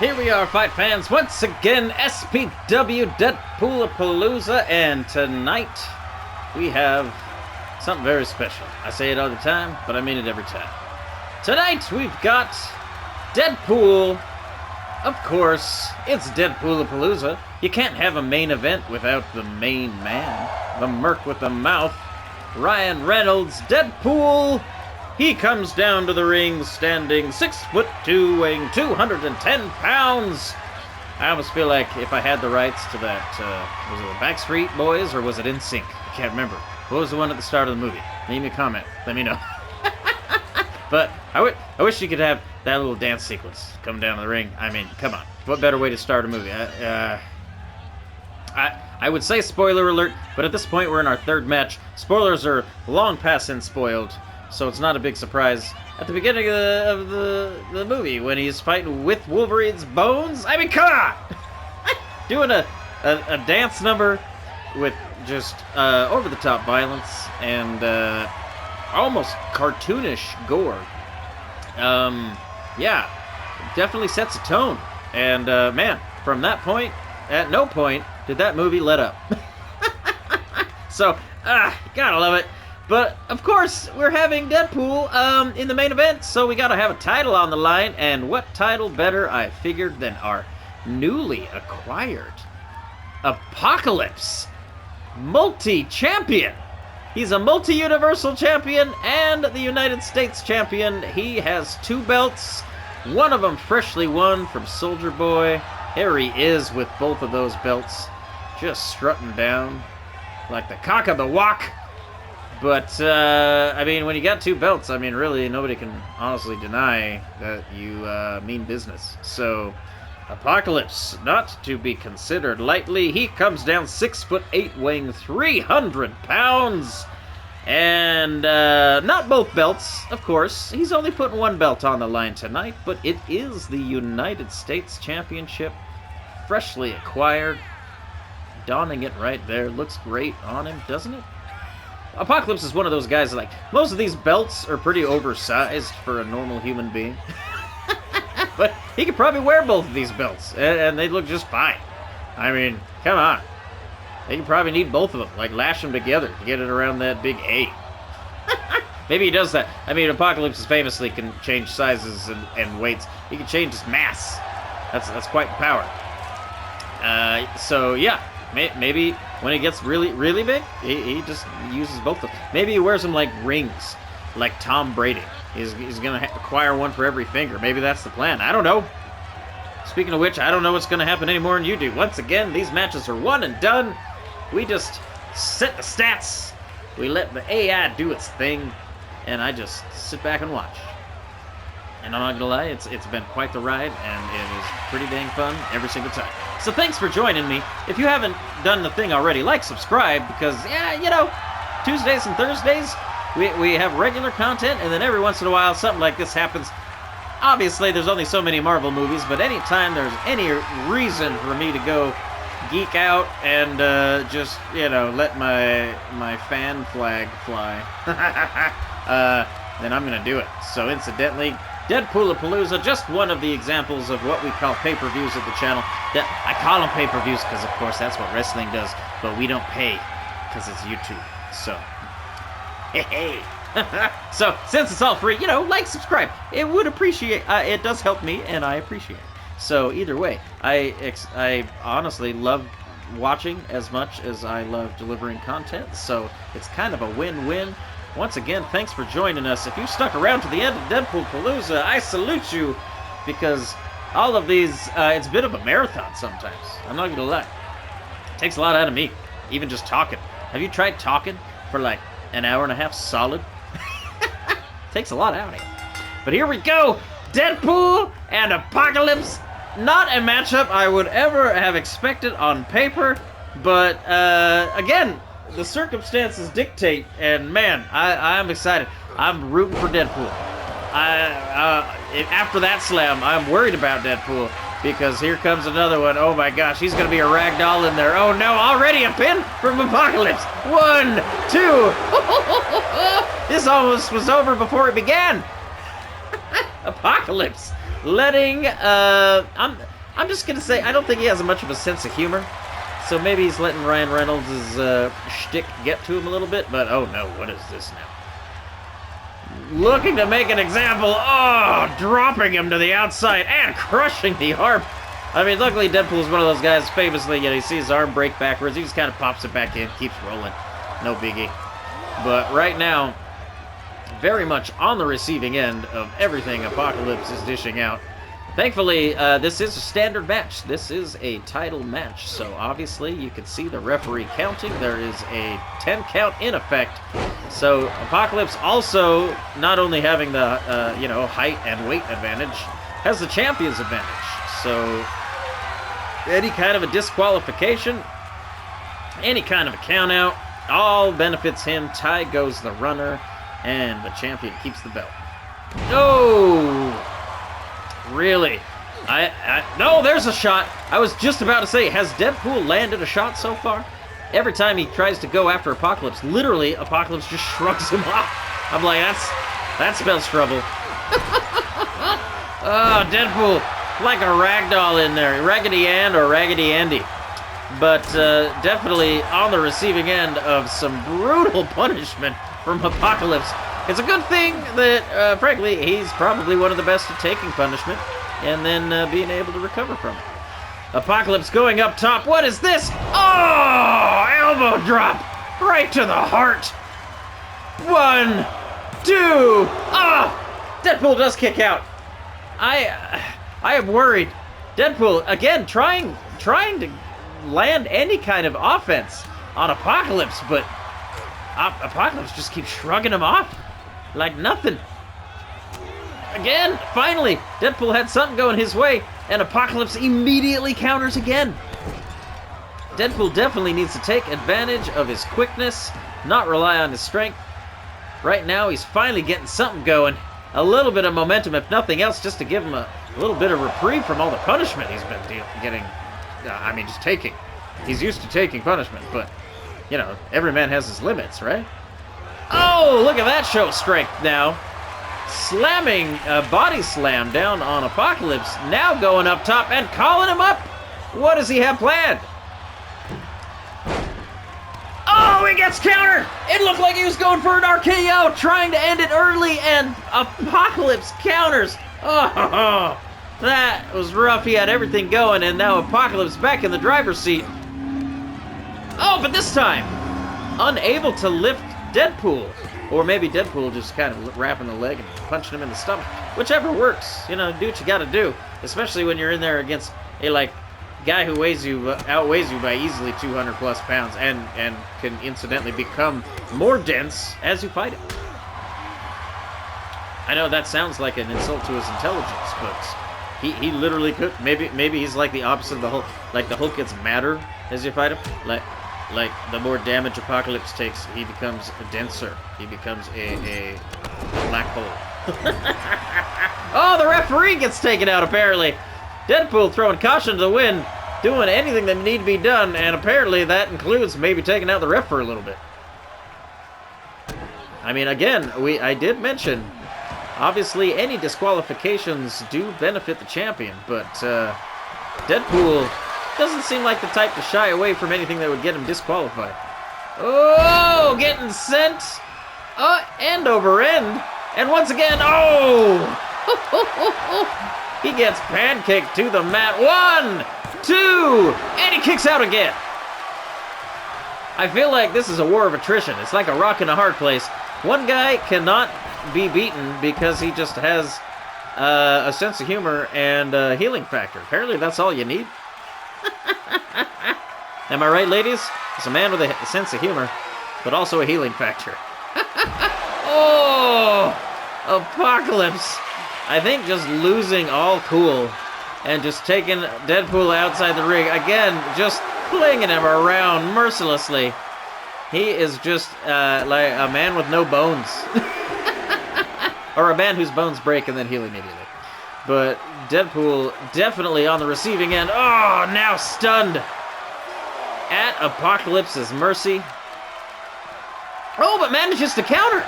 Here we are, fight fans, once again, SPW Deadpoolapalooza, and tonight we have something very special. I say it all the time, but I mean it every time. Tonight we've got Deadpool. Of course, it's Deadpoolapalooza. You can't have a main event without the main man, the merc with the mouth, Ryan Reynolds, Deadpool. He comes down to the ring standing 6'2", weighing 210 pounds. I almost feel like if I had the rights to that, was it the Backstreet Boys or was it NSYNC? I can't remember. What was the one at the start of the movie? Leave me a comment. Let me know. But I wish you could have that little dance sequence come down to the ring. I mean, come on. What better way to start a movie? I would say spoiler alert, but at this point we're in our third match. Spoilers are long past and spoiled. So it's not a big surprise at the beginning of the movie when he's fighting with Wolverine's bones. I mean, come on! Doing a dance number with just over-the-top violence and almost cartoonish gore. Yeah, definitely sets a tone. And man, from that point, at no point did that movie let up. So, gotta love it. But, of course, we're having Deadpool in the main event, so we gotta have a title on the line, and what title better, I figured, than our newly acquired Apocalypse multi-champion. He's a multi-universal champion and the United States champion. He has 2 belts, one of them freshly won from Soldier Boy. Here he is with both of those belts, just strutting down like the cock of the walk. But, I mean, when you got 2 belts, I mean, really, nobody can honestly deny that you mean business. So, Apocalypse, not to be considered lightly. He comes down 6'8", weighing 300 pounds. And, not both belts, of course. He's only putting 1 belt on the line tonight, but it is the United States Championship, freshly acquired. Donning it right there. Looks great on him, doesn't it? Apocalypse is one of those guys that, like, most of these belts are pretty oversized for a normal human being. But he could probably wear both of these belts, and they'd look just fine. I mean, come on. They could probably need both of them, like lash them together to get it around that big A. Maybe he does that. I mean, Apocalypse famously can change sizes and weights. He can change his mass. That's quite the power. So, yeah. Maybe when he gets really, really big, he just uses both of them. Maybe he wears them like rings, like Tom Brady. He's going to acquire one for every finger. Maybe that's the plan. I don't know. Speaking of which, I don't know what's going to happen any more than you do. Once again, these matches are one and done. We just set the stats. We let the AI do its thing, and I just sit back and watch. And I'm not gonna lie, it's been quite the ride, and it is pretty dang fun every single time. So thanks for joining me. If you haven't done the thing already, like, subscribe, because, yeah, you know, Tuesdays and Thursdays, we have regular content, and then every once in a while, something like this happens. Obviously, there's only so many Marvel movies, but anytime there's any reason for me to go geek out and just, you know, let my fan flag fly, then I'm gonna do it. So incidentally, Deadpoolapalooza, just one of the examples of what we call pay-per-views at the channel. I call them pay-per-views because, of course, that's what wrestling does, but we don't pay because it's YouTube. So, hey. So, since it's all free, you know, like, subscribe. It would appreciate, it does help me, and I appreciate it. So, either way, I honestly love watching as much as I love delivering content, so it's kind of a win-win. Once again, thanks for joining us. If you stuck around to the end of Deadpoolapalooza, I salute you, because all of these, it's a bit of a marathon sometimes. I'm not gonna lie. It takes a lot out of me, even just talking. Have you tried talking for like an hour and a half solid? Takes a lot out of you. But here we go, Deadpool and Apocalypse. Not a matchup I would ever have expected on paper, but again, the circumstances dictate, and man, I'm excited. I'm rooting for Deadpool. After that slam, I'm worried about Deadpool, because here comes another one. Oh my gosh, he's going to be a rag doll in there. Oh no, already a pin from Apocalypse. 1, 2. This almost was over before it began. Apocalypse letting, I'm just gonna say, I don't think he has much of a sense of humor. So maybe he's letting Ryan Reynolds' shtick get to him a little bit, but oh no, what is this now? Looking to make an example, oh, dropping him to the outside and crushing the arm. I mean, luckily Deadpool's one of those guys, famously, you know, he sees his arm break backwards, he just kind of pops it back in, keeps rolling, no biggie. But right now, very much on the receiving end of everything Apocalypse is dishing out. Thankfully, this is a standard match. This is a title match, so obviously you can see the referee counting. There is a 10 count in effect. So Apocalypse also, not only having the height and weight advantage, has the champion's advantage. So any kind of a disqualification, any kind of a count out, all benefits him. Tie goes the runner, and the champion keeps the belt. Oh! Really? No, there's a shot. I was just about to say, has Deadpool landed a shot so far? Every time he tries to go after Apocalypse, literally, Apocalypse just shrugs him off. I'm like, that spells trouble. Oh, Deadpool, like a ragdoll in there. Raggedy Ann or Raggedy Andy. But definitely on the receiving end of some brutal punishment from Apocalypse. It's a good thing that, frankly, he's probably one of the best at taking punishment and then being able to recover from it. Apocalypse going up top. What is this? Oh, elbow drop right to the heart. 1, 2. Ah, Deadpool does kick out. I am worried. Deadpool again trying to land any kind of offense on Apocalypse, but Apocalypse just keeps shrugging him off. Like nothing. Again, finally, Deadpool had something going his way, and Apocalypse immediately counters again. Deadpool definitely needs to take advantage of his quickness, not rely on his strength. Right now, he's finally getting something going. A little bit of momentum, if nothing else, just to give him a little bit of reprieve from all the punishment he's been getting. Just taking. He's used to taking punishment, but, you know, every man has his limits, right? Oh, look at that show strength now. Slamming a body slam down on Apocalypse. Now going up top and calling him up. What does he have planned? Oh, he gets countered. It looked like he was going for an RKO, trying to end it early, and Apocalypse counters. Oh, that was rough. He had everything going, and now Apocalypse back in the driver's seat. Oh, but this time, unable to lift Deadpool. Or maybe Deadpool just kind of wrapping the leg and punching him in the stomach. Whichever works. You know, do what you gotta do. Especially when you're in there against a, guy who outweighs you by easily 200 plus pounds and can incidentally become more dense as you fight him. I know that sounds like an insult to his intelligence, but he literally could. Maybe he's like the opposite of the Hulk. Like the Hulk gets madder as you fight him. Like the more damage Apocalypse takes, he becomes denser. He becomes a black hole. Oh, the referee gets taken out apparently. Deadpool throwing caution to the wind, doing anything that need to be done, and apparently that includes maybe taking out the ref for a little bit. I mean, again, I did mention, obviously any disqualifications do benefit the champion, but Deadpool doesn't seem like the type to shy away from anything that would get him disqualified. Oh, getting sent end over end. And once again, oh! He gets pancaked to the mat. 1, 2, and he kicks out again. I feel like this is a war of attrition. It's like a rock in a hard place. One guy cannot be beaten because he just has a sense of humor and a healing factor. Apparently that's all you need. Am I right, ladies? It's a man with a sense of humor, but also a healing factor. Oh! Apocalypse. I think just losing all cool and just taking Deadpool outside the ring. Again, just flinging him around mercilessly. He is just like a man with no bones. Or a man whose bones break and then heal immediately. But Deadpool definitely on the receiving end. Oh, now stunned. At Apocalypse's mercy. Oh, but manages to counter.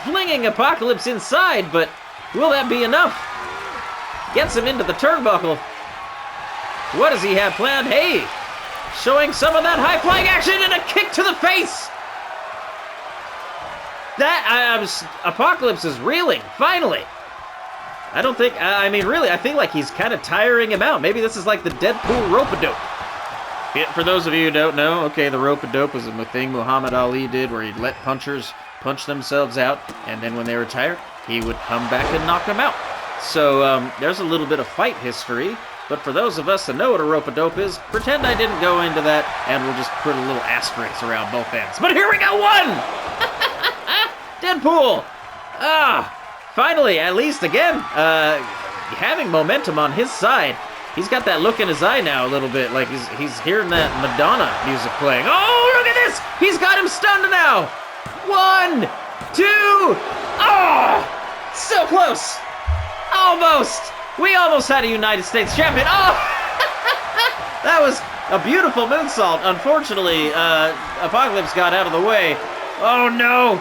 Flinging Apocalypse inside, but Will that be enough? Gets him into the turnbuckle. What does he have planned? Hey, showing some of that high-flying action and a kick to the face. Apocalypse is reeling, finally. I don't think, I mean, really, I feel like he's kind of tiring him out. Maybe this is like the Deadpool rope-a-dope. For those of you who don't know, okay, the rope-a-dope was a thing Muhammad Ali did where he'd let punchers punch themselves out, and then when they were tired, he would come back and knock them out. So there's a little bit of fight history, but for those of us that know what a rope-a-dope is, pretend I didn't go into that, and we'll just put a little asterisk around both ends. But here we go, one! Deadpool! Finally, at least again, having momentum on his side. He's got that look in his eye now a little bit, like he's hearing that Madonna music playing. Oh, look at this! He's got him stunned now! 1, 2, oh! So close! Almost! We almost had a United States champion. Oh! That was a beautiful moonsault. Unfortunately, Apocalypse got out of the way. Oh, no!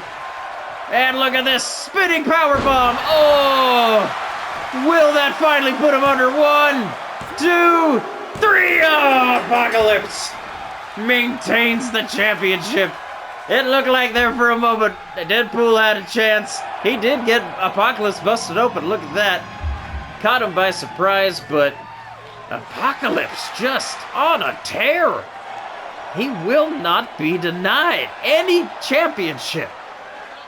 And look at this spinning powerbomb. Oh! Will that finally put him under? 1, 2, 3. Oh, Apocalypse maintains the championship. It looked like there for a moment Deadpool had a chance. He did get Apocalypse busted open. Look at that. Caught him by surprise, but Apocalypse just on a tear. He will not be denied any championship.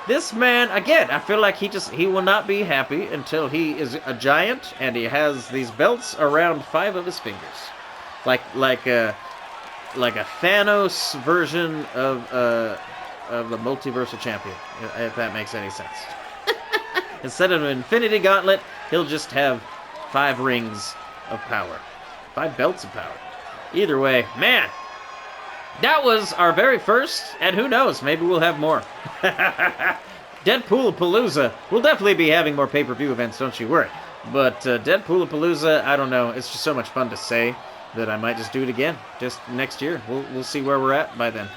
This man, again, I feel like he will not be happy until he is a giant and he has these belts around 5 of his fingers. Like a Thanos version of the multiversal champion, if that makes any sense. Instead of an infinity gauntlet, he'll just have 5 rings of power. 5 belts of power. Either way, man, that was our very first, and who knows, maybe we'll have more. Deadpoolapalooza. We'll definitely be having more pay-per-view events, don't you worry. But Deadpoolapalooza, I don't know, it's just so much fun to say that I might just do it again, just next year. We'll see where we're at by then.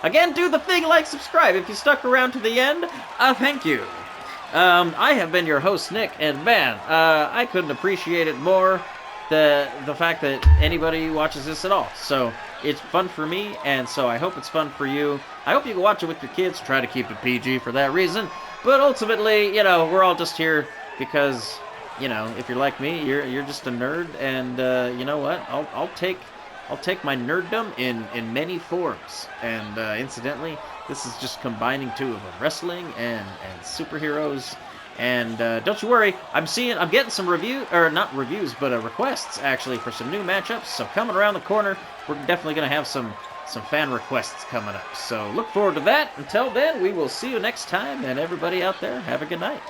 Again, do the thing, like, subscribe. If you stuck around to the end, thank you. I have been your host, Nick, and man, I couldn't appreciate it more, the fact that anybody watches this at all. So it's fun for me, and so I hope it's fun for you. I hope you can watch it with your kids. Try to keep it PG for that reason. But ultimately, you know, we're all just here because, you know, if you're like me, you're just a nerd, and you know what? I'll take my nerddom in many forms. And incidentally, this is just combining 2 of them: wrestling and superheroes. And don't you worry, I'm getting some requests actually for some new matchups. So coming around the corner, we're definitely going to have some fan requests coming up. So look forward to that. Until then, we will see you next time. And everybody out there, have a good night.